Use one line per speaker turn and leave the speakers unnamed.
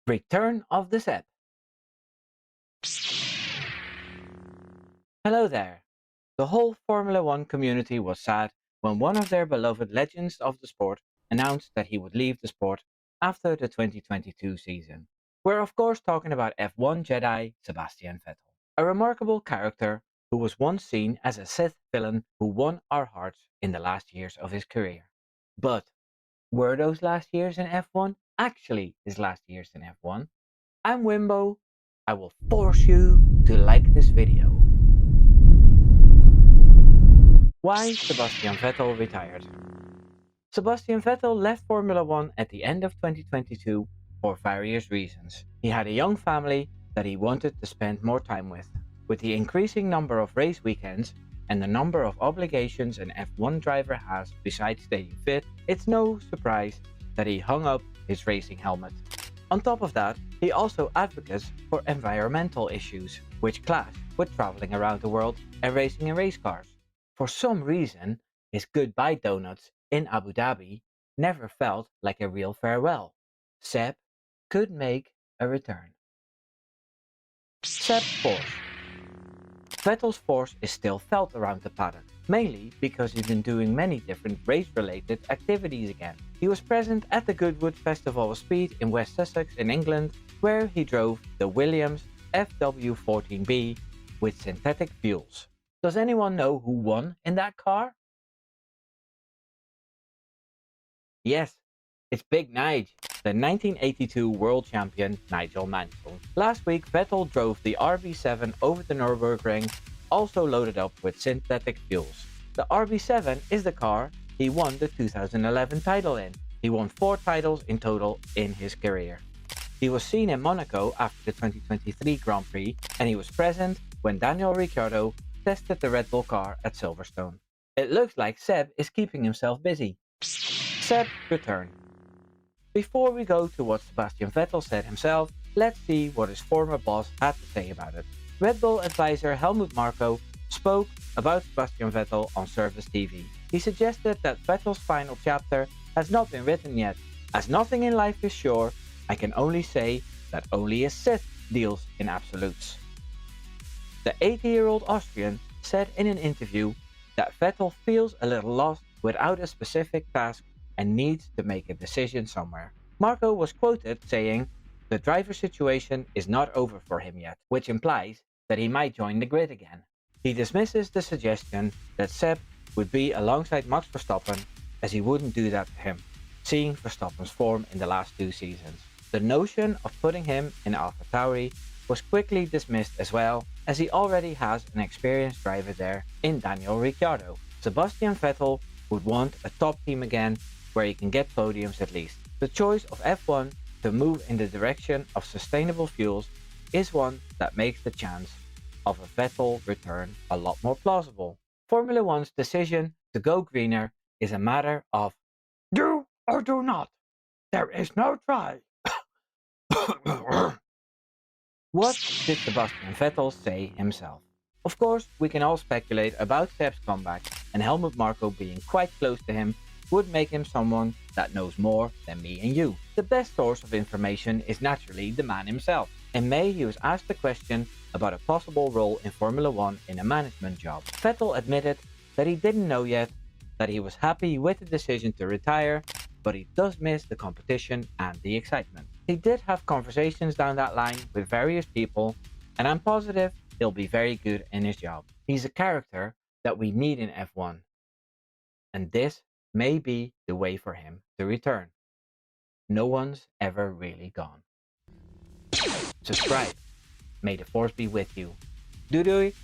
Return of the SEB. Hello there. The whole Formula One community was sad when one of their beloved legends of the sport announced that he would leave the sport after the 2022 season. We're of course talking about F1 Jedi Sebastian Vettel, a remarkable character who was once seen as a Sith villain who won our hearts in the last years of his career. But were those last years in F1 actually his last years in F1? I'm Wimbo. I will force you to like this video. Why Sebastian Vettel retired. Sebastian Vettel left Formula One at the end of 2022 for various reasons. He had a young family that he wanted to spend more time with. With the increasing number of race weekends and the number of obligations an F1 driver has besides staying fit, it's no surprise that he hung up his racing helmet. On top of that, he also advocates for environmental issues, which clash with traveling around the world and racing in race cars. For some reason, his goodbye donuts in Abu Dhabi never felt like a real farewell. Seb could make a return. Seb's force. Vettel's force is still felt around the paddock, mainly because he's been doing many different race-related activities again. He was present at the Goodwood Festival of Speed in West Sussex in England, where he drove the Williams FW14B with synthetic fuels. Does anyone know who won in that car? Yes, it's Big Nige, the 1982 world champion Nigel Mansell. Last week, Vettel drove the RB7 over the Nürburgring, also loaded up with synthetic fuels. The RB7 is the car he won the 2011 title in. He won 4 titles in total in his career. He was seen in Monaco after the 2023 Grand Prix, and he was present when Daniel Ricciardo tested the Red Bull car at Silverstone. It looks like Seb is keeping himself busy. Seb's return. Before we go to what Sebastian Vettel said himself, let's see what his former boss had to say about it. Red Bull advisor Helmut Marko spoke about Sebastian Vettel on Service TV. He suggested that Vettel's final chapter has not been written yet. As nothing in life is sure, I can only say that only a Sith deals in absolutes. The 80-year-old Austrian said in an interview that Vettel feels a little lost without a specific task and needs to make a decision somewhere. Marko was quoted saying, "The driver situation is not over for him yet," which implies that he might join the grid again. He dismisses the suggestion that Seb would be alongside Max Verstappen, as he wouldn't do that to him, seeing Verstappen's form in the last 2 seasons. The notion of putting him in AlphaTauri was quickly dismissed as well, as he already has an experienced driver there in Daniel Ricciardo. Sebastian Vettel would want a top team again, where he can get podiums at least. The choice of F1 to move in the direction of sustainable fuels is one that makes the chance of a Vettel return a lot more plausible. Formula One's decision to go greener is a matter of do or do not. There is no try. What did Sebastian Vettel say himself? Of course, we can all speculate about Seb's comeback, and Helmut Marko being quite close to him would make him someone that knows more than me and you. The best source of information is naturally the man himself. In May, he was asked a question about a possible role in Formula One in a management job. Vettel admitted that he didn't know yet, that he was happy with the decision to retire, but he does miss the competition and the excitement. He did have conversations down that line with various people, and I'm positive he'll be very good in his job. He's a character that we need in F1, and this may be the way for him to return. No one's ever really gone. Subscribe. May the force be with you. Doei doei.